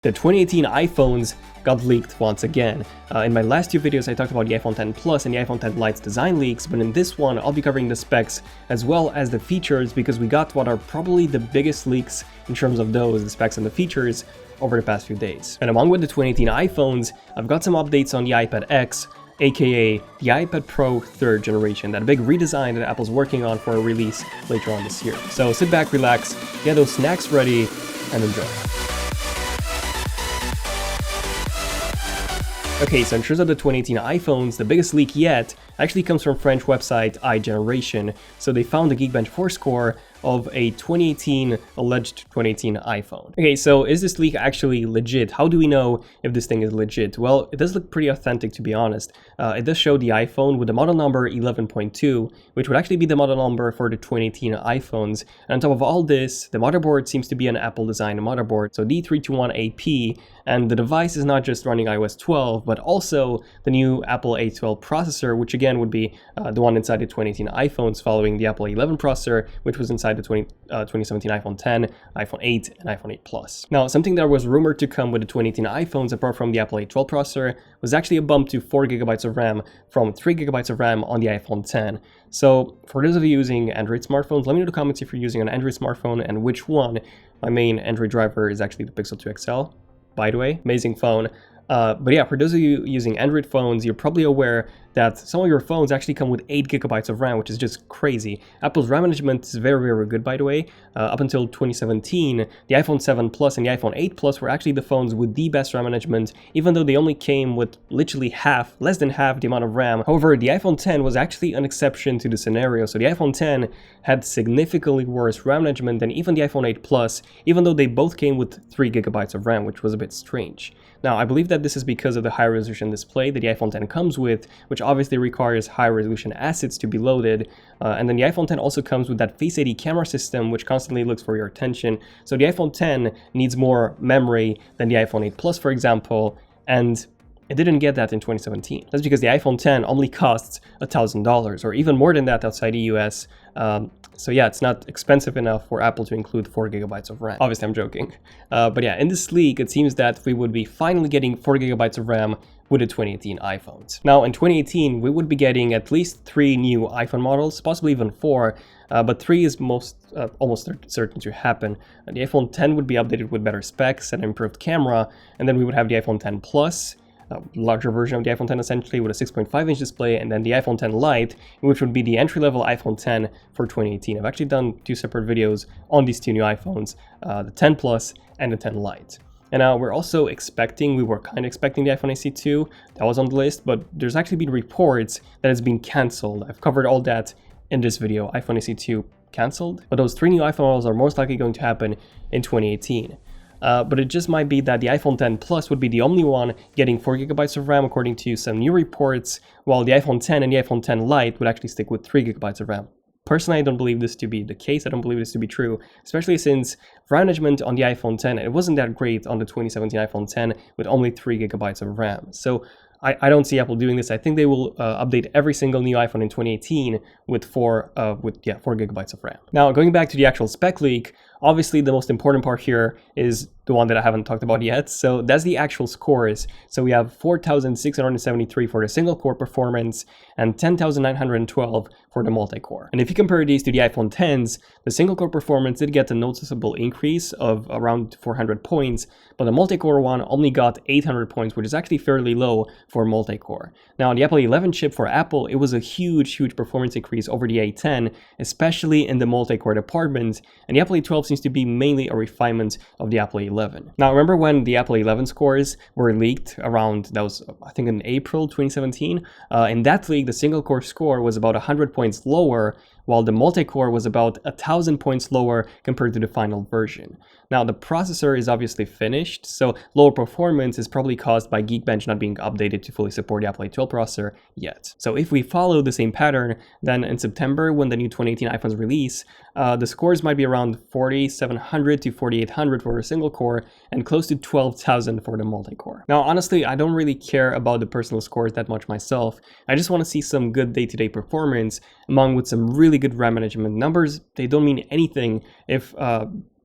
The 2018 iPhones got leaked once again. In my last two videos I talked about the iPhone X Plus and the iPhone X Lite's design leaks, but in this one I'll be covering the specs as well as the features because we got what are probably the biggest leaks in terms of those, the specs and the features, over the past few days. And along with the 2018 iPhones, I've got some updates on the iPad X, aka the iPad Pro 3rd generation, that big redesign that Apple's working on for a release later on this year. So sit back, relax, get those snacks ready, and enjoy. Okay, so in terms of the 2018 iPhones, the biggest leak yet actually comes from French website iGeneration. So they found the Geekbench 4 score of a alleged 2018 iPhone. Okay, so is this leak actually legit? How do we know if this thing is legit? Well, it does look pretty authentic, to be honest. It does show the iPhone with the model number 11.2, which would actually be the model number for the 2018 iPhones. And on top of all this, the motherboard seems to be an Apple design motherboard, so D321AP, and the device is not just running iOS 12, but also the new Apple A12 processor, which again would be the one inside the 2018 iPhones, following the Apple A11 processor, which was inside the 2017 iPhone X, iPhone 8, and iPhone 8 Plus. Now, something that was rumored to come with the 2018 iPhones, apart from the Apple A12 processor, was actually a bump to 4GB of RAM from 3GB of RAM on the iPhone X. So, for those of you using Android smartphones, let me know in the comments if you're using an Android smartphone and which one. My main Android driver is actually the Pixel 2 XL, by the way, amazing phone. But yeah, for those of you using Android phones, you're probably aware that some of your phones actually come with 8GB of RAM, which is just crazy. Apple's RAM management is very, very good, by the way. Up until 2017, the iPhone 7 Plus and the iPhone 8 Plus were actually the phones with the best RAM management, even though they only came with literally less than half the amount of RAM. However, the iPhone X was actually an exception to the scenario. So the iPhone X had significantly worse RAM management than even the iPhone 8 Plus, even though they both came with 3GB of RAM, which was a bit strange. Now, I believe that this is because of the high resolution display that the iPhone X comes with, which obviously requires high resolution assets to be loaded. And then the iPhone X also comes with that Face ID camera system, which constantly looks for your attention. So the iPhone X needs more memory than the iPhone 8 Plus, for example, and it didn't get that in 2017. That's because the iPhone X only costs $1,000, or even more than that outside the US. So yeah, it's not expensive enough for Apple to include 4GB of RAM. Obviously, I'm joking. But yeah, in this leak, it seems that we would be finally getting 4GB of RAM with the 2018 iPhones. Now, in 2018, we would be getting at least 3 new iPhone models, possibly even 4, but 3 is almost certain to happen. The iPhone X would be updated with better specs and improved camera, and then we would have the iPhone X Plus, a larger version of the iPhone X essentially, with a 6.5-inch display, and then the iPhone X Lite, which would be the entry-level iPhone X for 2018. I've actually done 2 separate videos on these 2 new iPhones, the X Plus and the X Lite. And now we were kind of expecting the iPhone SE 2, that was on the list, but there's actually been reports that it's been cancelled. I've covered all that in this video, iPhone SE 2 cancelled, but those 3 new iPhone models are most likely going to happen in 2018. But it just might be that the iPhone X Plus would be the only one getting 4GB of RAM according to some new reports, while the iPhone X and the iPhone X Lite would actually stick with 3GB of RAM. Personally, I don't believe this to be the case. I don't believe this to be true, especially since RAM management on the iPhone X, it wasn't that great on the 2017 iPhone X with only 3GB of RAM. So I don't see Apple doing this. I think they will update every single new iPhone in 2018 with 4GB of RAM. Now, going back to the actual spec leak, obviously the most important part here is the one that I haven't talked about yet. So that's the actual scores. So we have 4,673 for the single core performance and 10,912 for the multi-core. And if you compare these to the iPhone X, the single core performance did get a noticeable increase of around 400 points, but the multi-core one only got 800 points, which is actually fairly low for multi-core. Now, the Apple A11 chip for Apple, it was a huge performance increase over the A10, especially in the multi-core department, and the Apple A12 seems to be mainly a refinement of the Apple A11. Now, remember when the Apple A11 scores were leaked around, that was I think in April 2017? In that leak, the single core score was about 100 points lower, while the multi-core was about 1,000 points lower compared to the final version. Now, the processor is obviously finished, so lower performance is probably caused by Geekbench not being updated to fully support the Apple A12 processor yet. So if we follow the same pattern, then in September, when the new 2018 iPhones release, the scores might be around 4,700 to 4,800 for a single core and close to 12,000 for the multi-core. Now, honestly, I don't really care about the personal scores that much myself. I just want to see some good day-to-day performance, along with some really good RAM management. Numbers, they don't mean anything if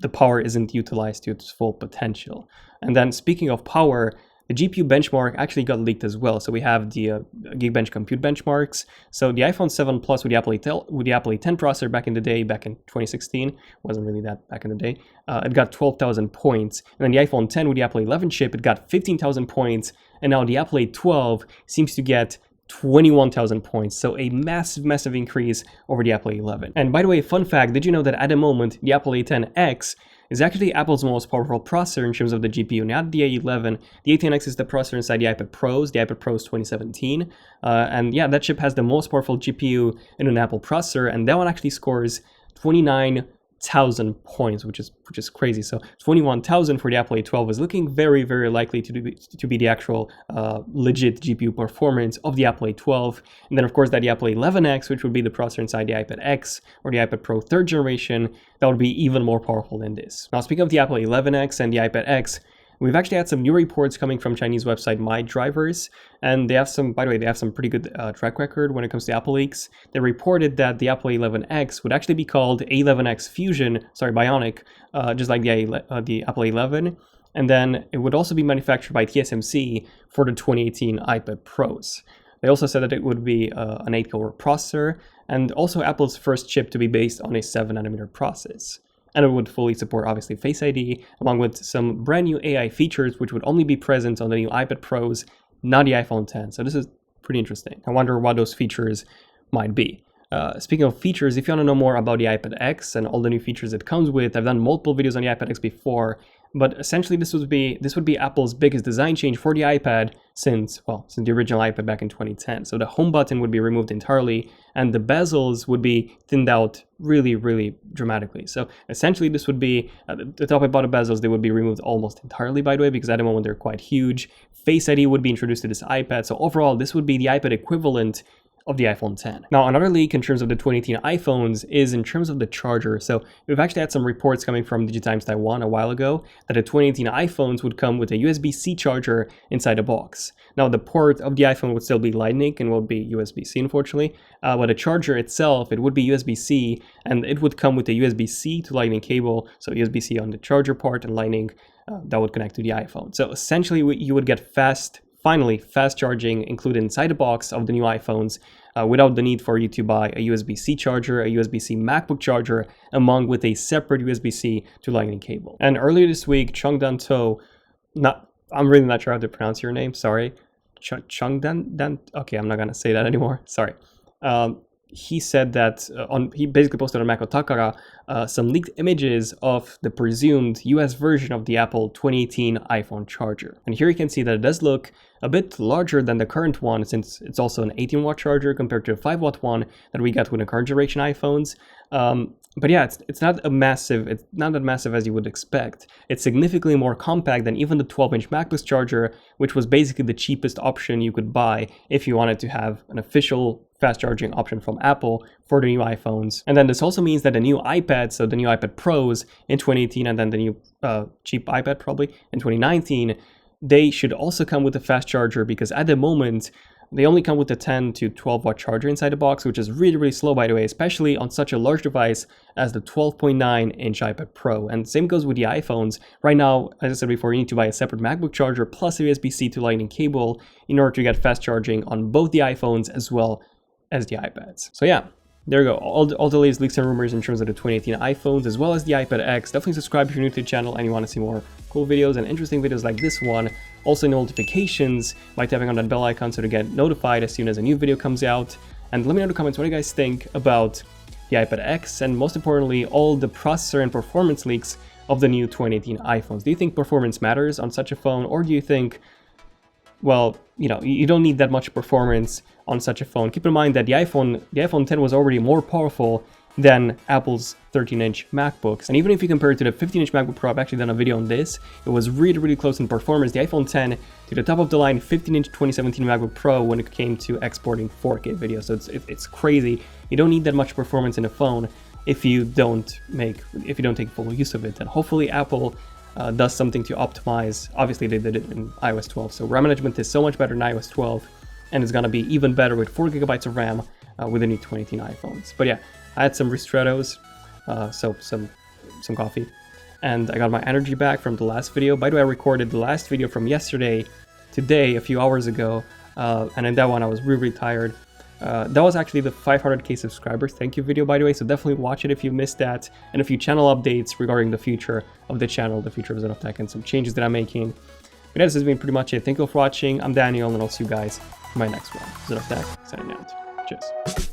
the power isn't utilized to its full potential. And then speaking of power, the GPU benchmark actually got leaked as well. So we have the Geekbench compute benchmarks. So the iPhone 7 Plus with the Apple A10 processor back in the day, back in 2016, wasn't really that back in the day, it got 12,000 points. And then the iPhone 10 with the Apple 11 chip, it got 15,000 points. And now the Apple A12 seems to get 21,000 points, so a massive increase over the Apple A11. And by the way, fun fact, did you know that at the moment the Apple A10X is actually Apple's most powerful processor in terms of the GPU, not the A11. The A10X is the processor inside the iPad Pros, the iPad Pros 2017, and yeah, that chip has the most powerful GPU in an Apple processor, and that one actually scores 29,000 points, which is crazy. So 21,000 for the Apple A12 is looking very likely to be the actual legit GPU performance of the Apple A12. And then of course that the Apple A11X, which would be the processor inside the iPad X or the iPad Pro 3rd generation, that would be even more powerful than this. Now speaking of the Apple A11X and the iPad X, we've actually had some new reports coming from Chinese website MyDrivers, and they have some, by the way, they have some pretty good track record when it comes to Apple leaks. They reported that the Apple A11X would actually be called A11X Fusion, Bionic, just like the Apple A11, and then it would also be manufactured by TSMC for the 2018 iPad Pros. They also said that it would be an 8-core processor, and also Apple's first chip to be based on a 7nm process. And it would fully support, obviously, Face ID, along with some brand new AI features, which would only be present on the new iPad Pros, not the iPhone 10. So this is pretty interesting. I wonder what those features might be. Speaking of features, if you want to know more about the iPad X and all the new features it comes with, I've done multiple videos on the iPad X before, but essentially this would be Apple's biggest design change for the iPad since the original iPad back in 2010. So the home button would be removed entirely, and the bezels would be thinned out really dramatically. So essentially this would be, the top and bottom bezels, they would be removed almost entirely, by the way, because at the moment they're quite huge. Face ID would be introduced to this iPad, so overall this would be the iPad equivalent of the iPhone 10. Now, another leak in terms of the 2018 iPhones is in terms of the charger. So we've actually had some reports coming from DigiTimes Taiwan a while ago that the 2018 iPhones would come with a USB-C charger inside the box. Now, the port of the iPhone would still be Lightning and will be USB-C, unfortunately, but the charger itself, it would be USB-C, and it would come with a USB-C to Lightning cable, so USB-C on the charger part and Lightning that would connect to the iPhone. So essentially, you would get finally fast charging included inside the box of the new iPhones without the need for you to buy a USB-C charger, a USB-C MacBook charger, along with a separate USB-C to Lightning cable. And earlier this week, Chongdan To, I'm really not sure how to pronounce your name, sorry. Chongdan? Okay, I'm not gonna say that anymore, sorry. He said that he basically posted on Mac Otakara some leaked images of the presumed US version of the Apple 2018 iPhone charger. And here you can see that it does look a bit larger than the current one, since it's also an 18-watt charger compared to a 5-watt one that we got with the current generation iPhones. But yeah, it's not that massive as you would expect. It's significantly more compact than even the 12-inch MacBook charger, which was basically the cheapest option you could buy if you wanted to have an official fast charging option from Apple for the new iPhones. And then this also means that the new iPad, so the new iPad Pros in 2018 and then the new cheap iPad probably in 2019, they should also come with a fast charger, because at the moment they only come with a 10 to 12 watt charger inside the box, which is really slow, by the way, especially on such a large device as the 12.9 inch iPad Pro. And same goes with the iPhones. Right now, as I said before, you need to buy a separate MacBook charger plus a USB-C to Lightning cable in order to get fast charging on both the iPhones as well as the iPads. So yeah, there you go. All the latest leaks and rumors in terms of the 2018 iPhones as well as the iPad X. Definitely subscribe if you're new to the channel and you want to see more cool videos and interesting videos like this one. Also notifications by tapping on that bell icon so to get notified as soon as a new video comes out. And let me know in the comments what you guys think about the iPad X and most importantly all the processor and performance leaks of the new 2018 iPhones. Do you think performance matters on such a phone, or do you think, well, you know, you don't need that much performance on such a phone? Keep in mind that the iPhone 10 was already more powerful than Apple's 13-inch MacBooks. And even if you compare it to the 15-inch MacBook Pro, I've actually done a video on this, it was really close in performance, the iPhone 10 to the top-of-the-line 15-inch 2017 MacBook Pro when it came to exporting 4K video. So it's crazy. You don't need that much performance in a phone if you don't take full use of it. And hopefully Apple does something to optimize. Obviously they did it in iOS 12, so RAM management is so much better in iOS 12, and it's gonna be even better with 4 GB of RAM with the new 2018 iPhones. But yeah, I had some ristrettos, so some coffee, and I got my energy back from the last video. By the way, I recorded the last video from yesterday, today, a few hours ago, and in that one I was really tired. That was actually the 500k subscribers thank you video, by the way, so definitely watch it if you missed that, and a few channel updates regarding the future of the channel, the future of ZONEofTECH, and some changes that I'm making. But this has been pretty much it. Thank you all for watching. I'm Daniel, and I'll see you guys in my next one. ZONEofTECH, signing out. Cheers.